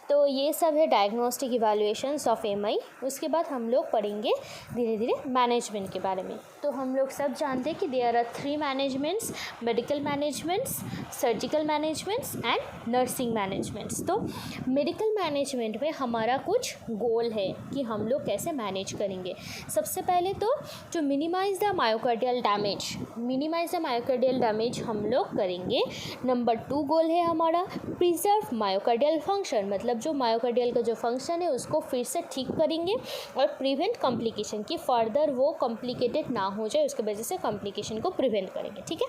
तो ये सब है डायग्नोस्टिक इवैल्यूएशंस ऑफ एमआई। उसके बाद हम लोग पढ़ेंगे धीरे धीरे मैनेजमेंट के बारे में। तो हम लोग सब जानते हैं कि there are 3 managements, medical managements, surgical managements and nursing managements. तो मेडिकल मैनेजमेंट में हमारा कुछ गोल है कि हम लोग कैसे मैनेज करेंगे। सबसे पहले तो जो मिनिमाइज द मायोकार्डियल डैमेज हम लोग करेंगे। नंबर 2 गोल है हमारा प्रिजर्व मायोकार्डियल फंक्शन, मतलब जो मायोकार्डियल का जो फंक्शन है उसको फिर से ठीक करेंगे और प्रिवेंट कॉम्प्लिकेशन की फर्दर वो कॉम्प्लिकेटेड ना हो जाए, उसके वजह से कॉम्प्लिकेशन को प्रिवेंट करेंगे। ठीक है,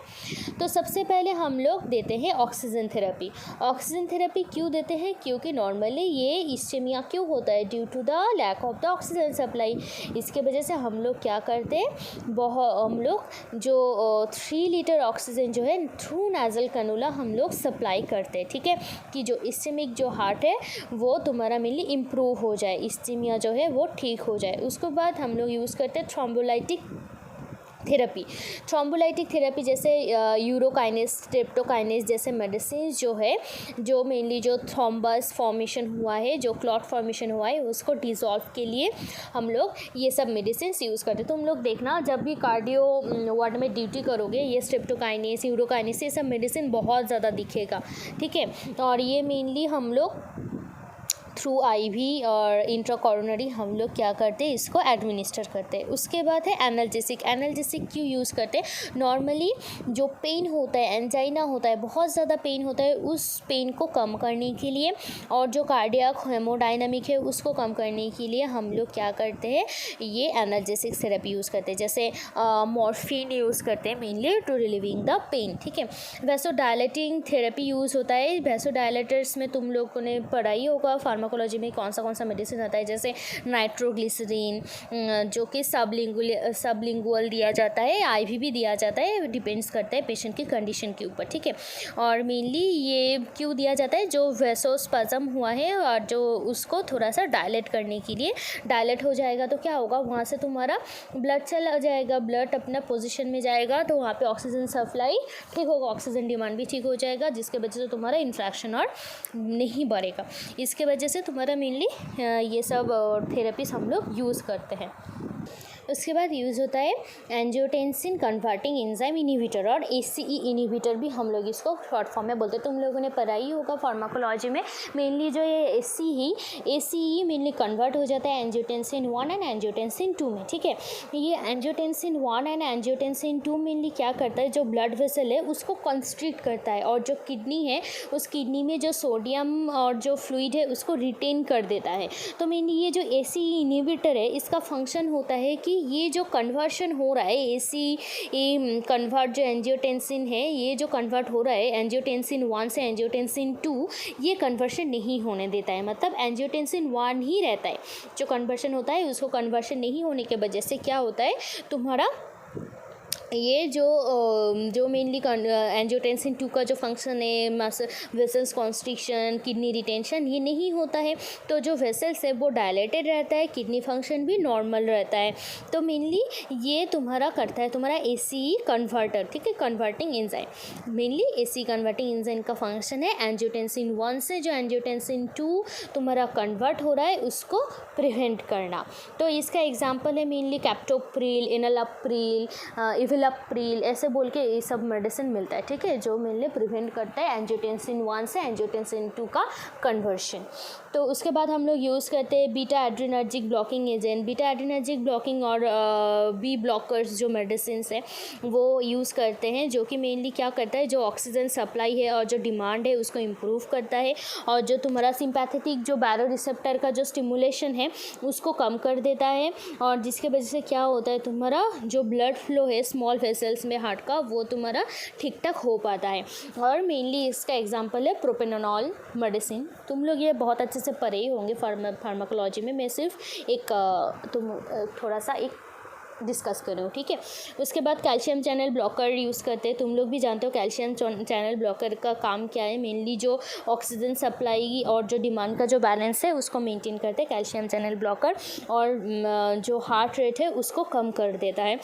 तो सबसे पहले हम लोग देते हैं ऑक्सीजन थेरेपी। ऑक्सीजन थेरेपी क्यों देते हैं, क्योंकि नॉर्मली ये इस्चेमिया क्यों होता है, due to the lack of the oxygen supply. इसके वजह से हम लोग क्या करते हैं, हम लोग जो 3 लीटर ऑक्सीजन जो है थ्रू नेजल कैनुला हम लोग सप्लाई करते हैं। ठीक है, कि जो इस्चेमिक जो हार्ट है वो तुम्हारा मेनली इम्प्रूव हो जाए, इस्चेमिया जो है वो ठीक हो जाए। उसके बाद हम लोग यूज़ करते हैं थ्रोम्बोलाइटिक थेरेपी जैसे यूरोकाइनेस, स्ट्रेप्टोकाइनेस जैसे मेडिसिन जो है, जो मेनली जो थ्रोम्बस फॉर्मेशन हुआ है, जो क्लॉट फॉर्मेशन हुआ है, उसको डिसॉल्व के लिए हम लोग ये सब मेडिसिन यूज़ करते हैं। तुम लोग देखना जब भी कार्डियो वार्ड में ड्यूटी करोगे, ये स्ट्रेप्टोकाइनेस, यूरोकाइनेस, ये सब मेडिसिन बहुत ज़्यादा दिखेगा। ठीक है, और ये मेनली हम लोग थ्रू आईवी और इंट्राकोरोनरी हम लोग क्या करते हैं, इसको एडमिनिस्टर करते हैं। उसके बाद है एनाल्जेसिक क्यों यूज़ करते हैं, नॉर्मली जो पेन होता है, एंजाइना होता है, बहुत ज़्यादा पेन होता है, उस पेन को कम करने के लिए और जो कार्डियक हेमोडायनामिक है उसको कम करने के लिए हम लोग क्या करते हैं, ये एनाल्जेसिक थेरेपी यूज़ करते हैं। जैसे मॉर्फिन यूज़ करते हैं mainly to relieving the pain. ठीक है, वैसोडायलेटिंग थेरेपी यूज़ होता है। वैसोडायलेटर्स में तुम लोगों ने पढ़ाई होगा फार्माकोलॉजी में कौन सा मेडिसिन आता है, जैसे नाइट्रोग्लिसरीन जो कि सबलिंगुअल दिया जाता है, आईवी भी दिया जाता है, डिपेंड्स करता है पेशेंट की कंडीशन के ऊपर। ठीक है, और मेनली ये क्यों दिया जाता है, जो वेसोस्पाज्म हुआ है और जो उसको थोड़ा सा डायलेट करने के लिए, डायलेट हो जाएगा तो क्या होगा, वहाँ से तुम्हारा ब्लड चला जाएगा, ब्लड अपना पोजिशन में जाएगा तो वहाँ पे ऑक्सीजन सप्लाई ठीक होगा, ऑक्सीजन डिमांड भी ठीक हो जाएगा, जिसके वजह से तुम्हारा इन्फ्रैक्शन और नहीं बढ़ेगा। इसके वजह से तुम्हारा मेनली ये सब थेरेपीज हम लोग यूज़ करते हैं। उसके बाद यूज़ होता है एंजियोटेंसिन कन्वर्टिंग एंजाइम इनहिबिटर और ACE इनहिबिटर भी हम लोग इसको शॉर्ट फॉर्म में बोलते हैं। तुम लोगों ने पढ़ाई होगा फार्माकोलॉजी में, मेनली जो ये ACE मेनली कन्वर्ट हो जाता है एंजियोटेंसिन 1 एंड एंजियोटेंसिन 2 में। ठीक है, ये एंजियोटेंसिन 1 एंड एंजियोटेंसिन 2 मेनली क्या करता है, जो ब्लड वेसल है उसको कंस्ट्रिक्ट करता है और जो किडनी है उस किडनी में जो सोडियम और जो फ्लूइड है उसको रिटेन कर देता है। तो मेनली ये जो ACE इनहिबिटर है इसका फंक्शन होता है कि ये जो कन्वर्शन हो रहा है ACE कन्वर्ट जो एंजियोटेंसिन है, ये जो कन्वर्ट हो रहा है एंजियोटेंसिन 1 से एंजियोटेंसिन 2, ये कन्वर्शन नहीं होने देता है, मतलब एंजियोटेंसिन 1 ही रहता है। जो कन्वर्शन होता है उसको कन्वर्शन नहीं होने के वजह से क्या होता है, तुम्हारा ये जो मेनली एंजियोटेंसिन 2 का जो फंक्शन है, वेसल्स कॉन्स्ट्रिक्शन, किडनी रिटेंशन, ये नहीं होता है। तो जो वेसल्स है वो डायलेटेड रहता है, किडनी फंक्शन भी नॉर्मल रहता है। तो मेनली ये तुम्हारा करता है तुम्हारा ACE कन्वर्टर। ठीक है, converting enzyme, mainly ACE converting enzyme का फंक्शन है एंजियोटेंसिन 1 से जो एंजियोटेंसिन 2 तुम्हारा कन्वर्ट हो रहा है उसको प्रिवेंट करना। तो इसका एग्जाम्पल है मेनली कैप्टोप्रिल, एनालाप्रिल, इविलाप्रिल, ऐसे बोल के ये सब मेडिसिन मिलता है। ठीक है, जो मेनली प्रिवेंट करता है एंजियोटेंसिन 1 से एंजियोटेंसिन 2 का कन्वर्शन। तो उसके बाद हम लोग यूज़ करते हैं beta adrenergic blocking agent. Beta adrenergic blocking और बी ब्लॉकर्स जो मेडिसिन है वो यूज़ करते हैं, जो कि मेनली क्या करता है, जो ऑक्सीजन सप्लाई है और जो डिमांड है उसको इम्प्रूव करता है और जो तुम्हारा सिंपैथेटिक जो बैरो रिसेप्टर का जो स्टिमुलेशन है उसको कम कर देता है, और जिसके वजह से क्या होता है, तुम्हारा जो ब्लड फ्लो है स्मॉल वेसल्स में हार्ट का वो तुम्हारा ठीक ठाक हो पाता है। और मेनली इसका एग्जांपल है प्रोपेनोनॉल मेडिसिन। तुम लोग ये बहुत अच्छे से पढ़े ही होंगे फार्माकोलॉजी में। मैं सिर्फ एक थोड़ा सा एक डिस्कस करो, ठीक है। उसके बाद कैल्शियम चैनल ब्लॉकर यूज़ करते हैं। तुम लोग भी जानते हो कैल्शियम चैनल ब्लॉकर का काम क्या है। मेनली जो ऑक्सीजन सप्लाई और जो डिमांड का जो बैलेंस है उसको मेंटेन करते हैं कैल्शियम चैनल ब्लॉकर, और जो हार्ट रेट है उसको कम कर देता है,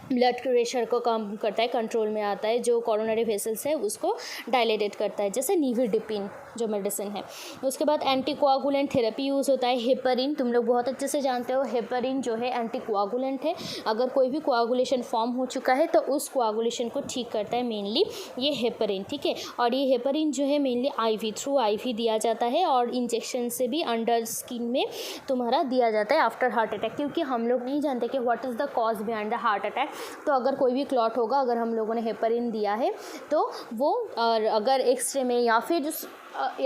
ब्लड प्रेशर को कम करता है, कंट्रोल में आता है, जो कोरोनरी वेसल्स है उसको डायलेटेट करता है, जैसे नीविडिपिन जो मेडिसिन है। उसके बाद एंटीकोआगुलेंट थेरेपी यूज़ होता है। हेपरिन तुम लोग बहुत अच्छे से जानते हो, हेपरिन जो है एंटीकोआगुलेंट है। अगर कोई भी कोआगुलेशन फॉर्म हो चुका है तो उस कोआगुलेशन को ठीक करता है मेनली ये हेपरिन, ठीक है। और ये हेपरिन जो है मेनली थ्रू आईवी दिया जाता है, और इंजेक्शन से भी अंडर स्किन में तुम्हारा दिया जाता है आफ्टर हार्ट अटैक, क्योंकि हम लोग नहीं जानते कि what is the cause behind the heart attack. तो अगर कोई भी क्लॉट होगा, अगर हम लोगों ने हेपरिन दिया है तो वो, और अगर एक्सरे में या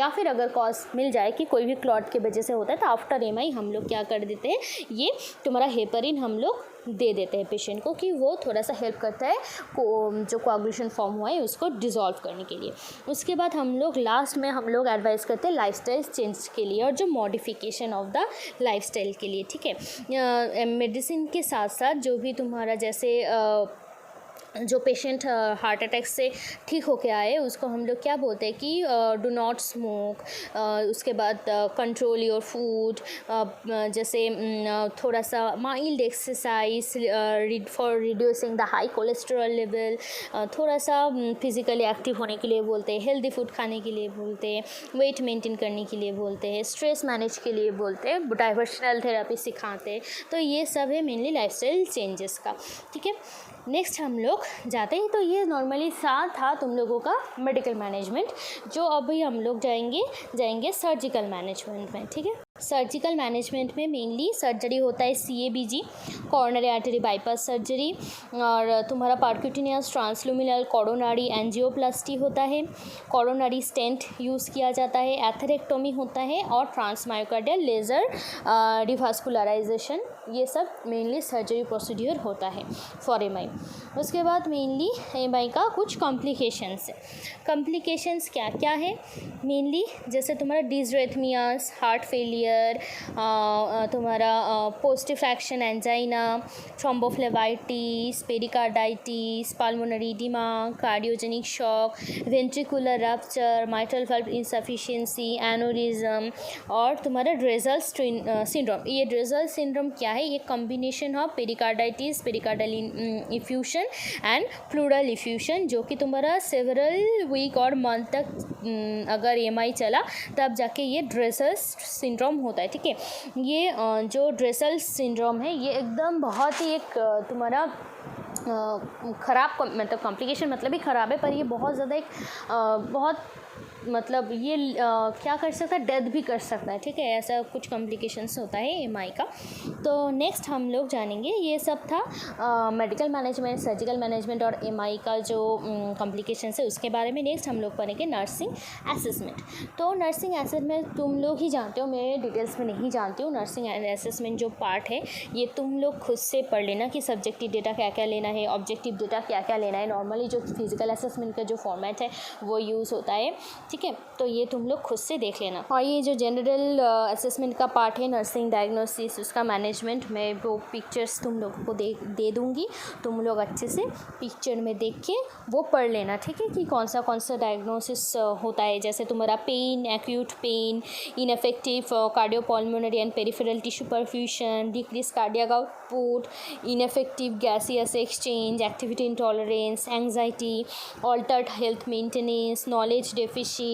फिर अगर कॉज मिल जाए कि कोई भी क्लॉट की वजह से होता है, तो आफ्टर एमआई हम लोग क्या कर देते हैं, ये तुम्हारा हेपरिन हम लोग दे देते हैं पेशेंट को, कि वो थोड़ा सा हेल्प करता है जो कोआगुलेशन फॉर्म हुआ है उसको डिसॉल्व करने के लिए। उसके बाद हम लोग लास्ट में हम लोग एडवाइस करते हैं लाइफस्टाइल चेंज के लिए और जो मॉडिफिकेशन ऑफ द लाइफस्टाइल के लिए, ठीक है। मेडिसिन के साथ साथ जो भी तुम्हारा जैसे जो पेशेंट हार्ट अटैक से ठीक होके आए उसको हम लोग क्या बोलते हैं कि डू नॉट स्मोक। उसके बाद कंट्रोल योर फूड, जैसे थोड़ा सा mild exercise for reducing the high cholesterol level, थोड़ा सा फिज़िकली एक्टिव होने के लिए बोलते हैं, हेल्दी फूड खाने के लिए बोलते हैं, वेट मेंटेन करने के लिए बोलते हैं, स्ट्रेस मैनेज के लिए बोलते हैं, डाइवर्शनल थेरेपी सिखाते हैं। तो ये सब है मेनली लाइफस्टाइल चेंजेस का, ठीक है। नेक्स्ट हम लोग जाते हैं, तो ये नॉर्मली था तुम लोगों का मेडिकल मैनेजमेंट। जो अभी हम लोग जाएंगे सर्जिकल मैनेजमेंट में, ठीक है। सर्जिकल मैनेजमेंट में मेनली सर्जरी होता है CABG, coronary artery bypass surgery, और तुम्हारा परक्यूटेनियस ट्रांसल्यूमिनल कोरोनरी एंजियोप्लास्टी होता है, कोरोनरी स्टेंट यूज़ किया जाता है, एथेरेक्टोमी होता है, और ट्रांसमायोकार्डियल लेज़र रिवास्कुलराइजेशन, ये सब मेनली सर्जरी प्रोसीड्यूर होता है फॉर एमआई। उसके बाद मेनली एमआई का कुछ कॉम्प्लिकेशंस है। कॉम्प्लिकेशंस क्या क्या है मेनली, जैसे तुम्हारा डिसरेथमियास, हार्ट फेलियर, तुम्हारा post infarction angina, thrombophlebitis, pericarditis, pulmonary oedema, cardiogenic shock, ventricular rupture, mitral valve insufficiency, aneurysm, और तुम्हारा ड्रेजल सिंड्रोम। ये ड्रेजल सिंड्रोम क्या है, ये combination of pericarditis, pericardial effusion and pleural effusion, जो कि तुम्हारा सेवरल वीक और मंथ तक अगर एमआई चला तब जाके ये ड्रेसल सिंड्रोम होता है, ठीक है। ये जो ड्रेसल सिंड्रोम है ये एकदम बहुत ही एक तुम्हारा ख़राब मतलब कॉम्प्लिकेशन मतलब ही ख़राब है, पर ये बहुत ज़्यादा एक बहुत मतलब ये क्या कर सकता है, डेथ भी कर सकता है, ठीक है। ऐसा कुछ कॉम्प्लिकेशंस होता है एमआई का। तो नेक्स्ट हम लोग जानेंगे, ये सब था मेडिकल मैनेजमेंट, सर्जिकल मैनेजमेंट और एमआई का जो कॉम्प्लिकेशंस है उसके बारे में। नेक्स्ट हम लोग पढ़ेंगे नर्सिंग असेसमेंट। तो नर्सिंग असेसमेंट तुम लोग ही जानते हो, मैं डिटेल्स में नहीं जानती हूँ। नर्सिंग असेसमेंट जो पार्ट है ये तुम लोग खुद से पढ़ लेना कि सब्जेक्टिव डेटा क्या क्या लेना है, ऑब्जेक्टिव डेटा क्या क्या लेना है। नॉर्मली जो फिजिकल असेसमेंट का जो फॉर्मेट है वो यूज़ होता है, ठीक है। तो ये तुम लोग खुद से देख लेना। और ये जो जनरल असेसमेंट का पार्ट है नर्सिंग डायग्नोसिस, उसका मैनेजमेंट, मैं वो पिक्चर्स तुम लोगों को दे दूँगी। तुम लोग अच्छे से पिक्चर में देख के वो पढ़ लेना, ठीक है, कि कौन सा डायग्नोसिस होता है। जैसे तुम्हारा pain, acute pain, ineffective cardiopulmonary and peripheral tissue perfusion, decrease cardiac output, ineffective gaseous exchange, activity intolerance, anxiety, altered health maintenance, knowledge deficit.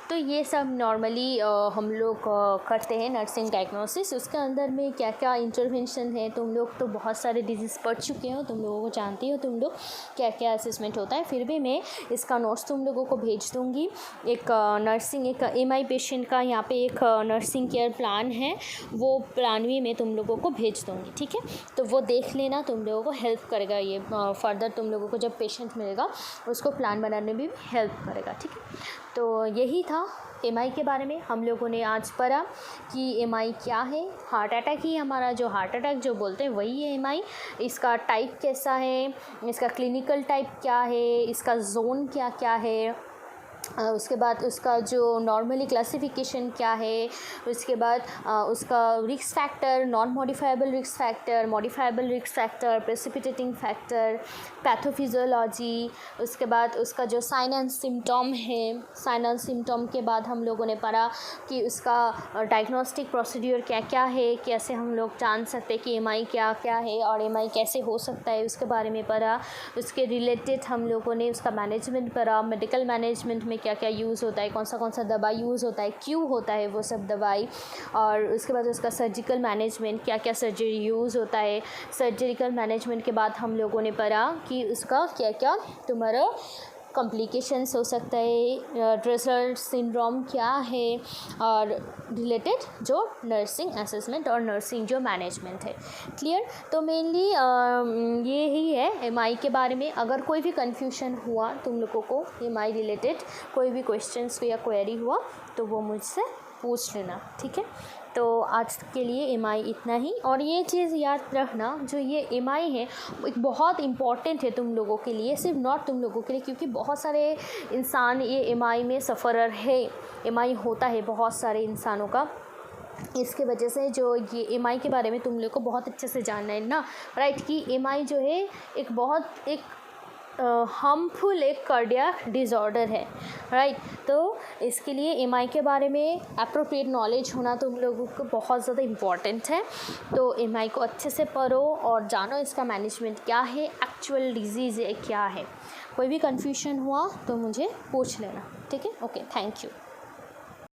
तो ये सब नॉर्मली हम लोग करते हैं नर्सिंग डायग्नोसिस। उसके अंदर में क्या क्या इंटरवेंशन है, तुम लोग तो बहुत सारे डिजीज़ पढ़ चुके हो, तुम लोगों को जानती हो तुम लोग क्या क्या असेसमेंट होता है। फिर भी मैं इसका नोट्स तुम लोगों को भेज दूँगी। एक एक एमआई पेशेंट का यहाँ पे एक नर्सिंग केयर प्लान है, वो प्लान भी मैं तुम लोगों को भेज दूँगी, ठीक है। तो वो देख लेना, तुम लोगों को हेल्प करेगा ये फर्दर, तुम लोगों को जब पेशेंट मिलेगा उसको प्लान बनाने में भी हेल्प करेगा, ठीक है। तो यही था एमआई के बारे में हम लोगों ने आज पढ़ा कि एमआई क्या है। हार्ट अटैक ही हमारा जो हार्ट अटैक जो बोलते हैं वही है एमआई। इसका टाइप कैसा है, इसका क्लिनिकल टाइप क्या है, इसका जोन क्या क्या है, उसके बाद उसका जो नॉर्मली क्लासिफिकेशन क्या है, उसके बाद उसका risk factor, non modifiable risk factor, modifiable risk factor, precipitating factor, pathophysiology, उसके बाद उसका जो साइन एंड सिम्टम है, साइन एंड सिम्टम के बाद हम लोगों ने पढ़ा कि उसका डायग्नोस्टिक प्रोसीड्यूर क्या क्या है, कैसे हम लोग जान सकते हैं कि एमआई क्या क्या है और एमआई कैसे हो सकता है, उसके बारे में पढ़ा। उसके रिलेटेड हम लोगों ने उसका मैनेजमेंट पढ़ा, मेडिकल मैनेजमेंट में क्या क्या यूज़ होता है, कौन सा दवाई यूज़ होता है, क्यों होता है वो सब दवाई, और उसके बाद उसका सर्जिकल मैनेजमेंट, क्या क्या सर्जरी यूज़ होता है। सर्जिकल मैनेजमेंट के बाद हम लोगों ने पढ़ा कि उसका क्या क्या तुम्हारा कॉम्प्लिकेशंस हो सकता है, ड्रेसर सिंड्रोम क्या है, और रिलेटेड जो नर्सिंग असेसमेंट और नर्सिंग जो मैनेजमेंट है। क्लियर। तो मेनली ये ही है एमआई के बारे में। अगर कोई भी कन्फ्यूजन हुआ तुम लोगों को एमआई रिलेटेड, कोई भी क्वेश्चंस या क्वेरी हुआ तो वो मुझसे पूछ लेना, ठीक है। तो आज के लिए एमआई इतना ही। और ये चीज़ याद रखना, जो ये एमआई है वो एक बहुत इम्पॉर्टेंट है तुम लोगों के लिए, सिर्फ नॉट तुम लोगों के लिए, क्योंकि बहुत सारे इंसान ये एमआई में सफ़रर है। एमआई होता है बहुत सारे इंसानों का, इसके वजह से जो ये एमआई के बारे में तुम लोग को बहुत अच्छे से जानना है ना, राइट। कि एमआई जो है एक बहुत एक हार्मफुल एक कार्डियक डिज़ॉर्डर है, राइट। तो इसके लिए एमआई के बारे में अप्रोप्रिएट नॉलेज होना तुम लोगों को बहुत ज़्यादा इम्पॉर्टेंट है। तो एमआई को अच्छे से पढ़ो और जानो इसका मैनेजमेंट क्या है, एक्चुअल डिजीज़ है क्या है। कोई भी कन्फ्यूजन हुआ तो मुझे पूछ लेना, ठीक है। Okay, thank you.